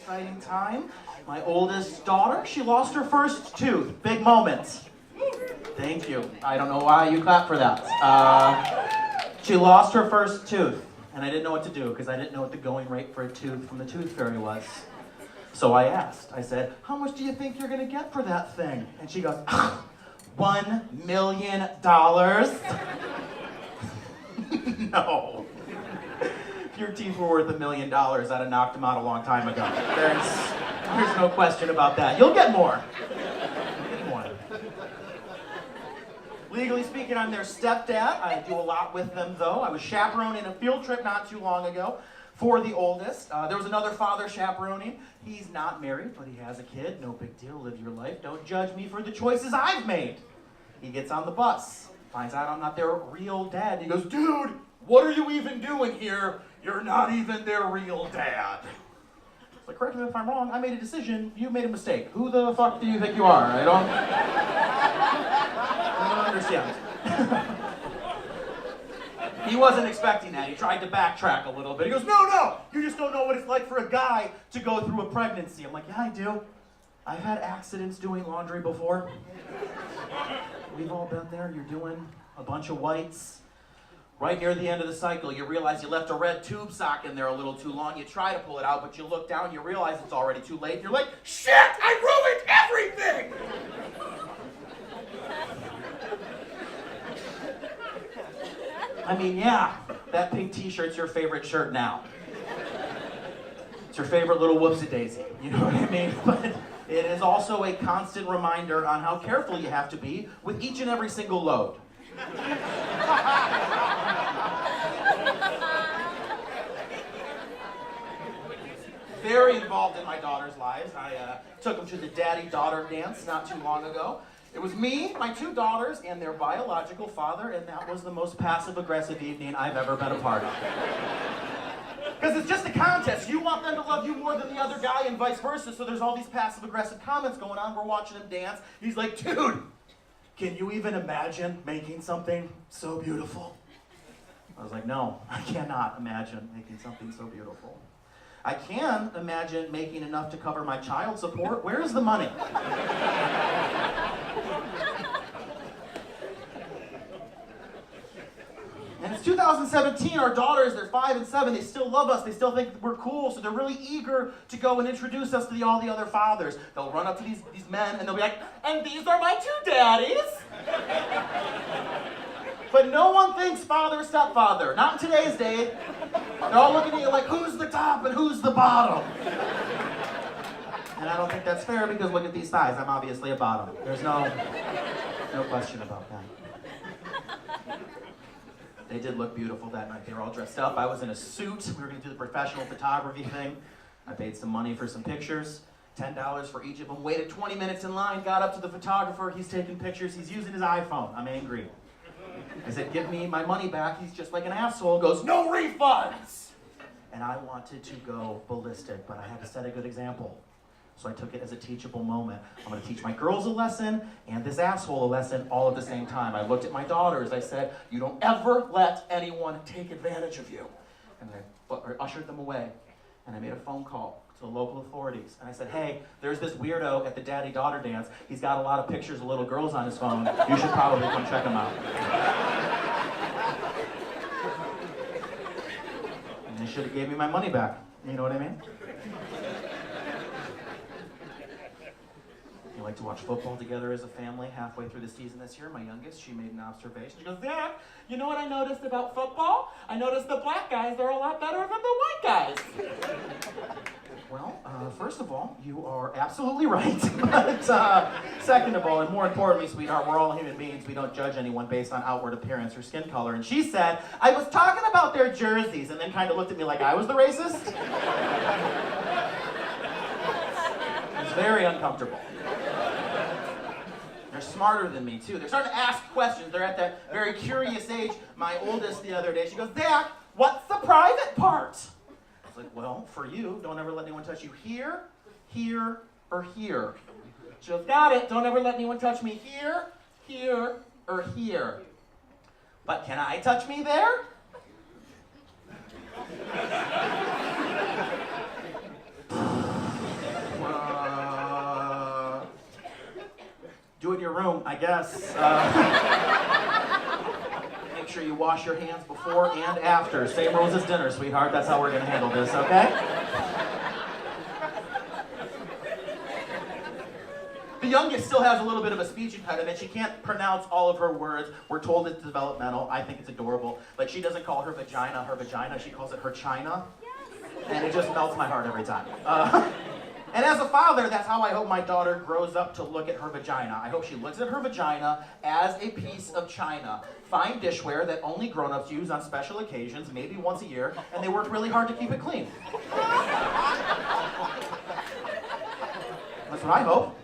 exciting time. My oldest daughter, she lost her first tooth. Big moment. Thank you. I don't know why you clapped for that. She lost her first tooth, and I didn't know what to do because I didn't know what the going rate for a tooth from the tooth fairy was. So I asked. I said, "How much do you think you're going to get for that thing?" And she goes, $1 million. No. If your teeth were worth $1 million, I'd have knocked them out a long time ago. There's no question about that. You'll get more. Legally speaking, I'm their stepdad. I do a lot with them, though. I was chaperoning a field trip not too long ago for the oldest. There was another father chaperoning. He's not married, but he has a kid. No big deal. Live your life. Don't judge me for the choices I've made. He gets on the bus, finds out I'm not their real dad. He goes, "Dude, what are you even doing here? You're not even their real dad." It's like, correct me if I'm wrong. I made a decision. You made a mistake. Who the fuck do you think you are? I don't understand. He wasn't expecting that. He tried to backtrack a little bit. He goes, no, you just don't know what it's like for a guy to go through a pregnancy. I'm like, yeah, I do. I've had accidents doing laundry before. We've all been there. You're doing a bunch of whites. Right near the end of the cycle, you realize you left a red tube sock in there a little too long. You try to pull it out, but you look down, you realize it's already too late. You're like, shit, I ruined everything! I mean, yeah, that pink t-shirt's your favorite shirt now. It's your favorite little whoopsie-daisy, you know what I mean? But it is also a constant reminder on how careful you have to be with each and every single load. Very involved in my daughter's lives. I took them to the daddy-daughter dance not too long ago. It was me, my two daughters, and their biological father, and that was the most passive-aggressive evening I've ever been a part of. Because it's just a contest. You want them to love you more than the other guy and vice versa, so there's all these passive-aggressive comments going on. We're watching him dance. He's like, "Dude, can you even imagine making something so beautiful?" I was like, "No, I cannot imagine making something so beautiful. I can imagine making enough to cover my child support. Where is the money?" And it's 2017, our daughters, they're 5 and 7, they still love us, they still think we're cool, so they're really eager to go and introduce us to all the other fathers. They'll run up to these men and they'll be like, "And these are my two daddies." But no one thinks father or stepfather, not in today's day. They're all looking at you like, who's the top and who's the bottom? And I don't think that's fair because look at these thighs, I'm obviously a bottom. There's no question about that. They did look beautiful that night. They were all dressed up. I was in a suit. We were going to do the professional photography thing. I paid some money for some pictures, $10 for each of them. Waited 20 minutes in line, got up to the photographer. He's taking pictures. He's using his iPhone. I'm angry. I said, "Give me my money back." He's just like an asshole. Goes, "No refunds!" And I wanted to go ballistic, but I had to set a good example. So I took it as a teachable moment. I'm going to teach my girls a lesson and this asshole a lesson all at the same time. I looked at my daughters. I said, "You don't ever let anyone take advantage of you." And I ushered them away. And I made a phone call to the local authorities. And I said, "Hey, there's this weirdo at the daddy-daughter dance. He's got a lot of pictures of little girls on his phone. You should probably come check him out." And they should have gave me my money back. You know what I mean? We like to watch football together as a family. Halfway through the season this year, my youngest, she made an observation. She goes, "Zach, you know what I noticed about football? I noticed the black guys, they're a lot better than the white guys." Well, first of all, you are absolutely right. But second of all, and more importantly, sweetheart, we're all human beings. We don't judge anyone based on outward appearance or skin color. And she said, "I was talking about their jerseys," and then kind of looked at me like I was the racist. It was very uncomfortable. They're smarter than me, too. They're starting to ask questions. They're at that very curious age. My oldest the other day, she goes, "Zach, what's the private part?" I was like, "Well, for you, don't ever let anyone touch you here, here, or here." She goes, "Got it. Don't ever let anyone touch me here, here, or here. But can I touch me there?" your room, I guess. Make sure you wash your hands before and after. Same rules as dinner, sweetheart. That's how we're gonna handle this, okay? The youngest still has a little bit of a speech impediment. She can't pronounce all of her words. We're told it's developmental. I think it's adorable. Like, she doesn't call her vagina, she calls it her china. And it just melts my heart every time. And as a father, that's how I hope my daughter grows up to look at her vagina. I hope she looks at her vagina as a piece of china. Fine dishware that only grown-ups use on special occasions, maybe once a year, and they work really hard to keep it clean. That's what I hope.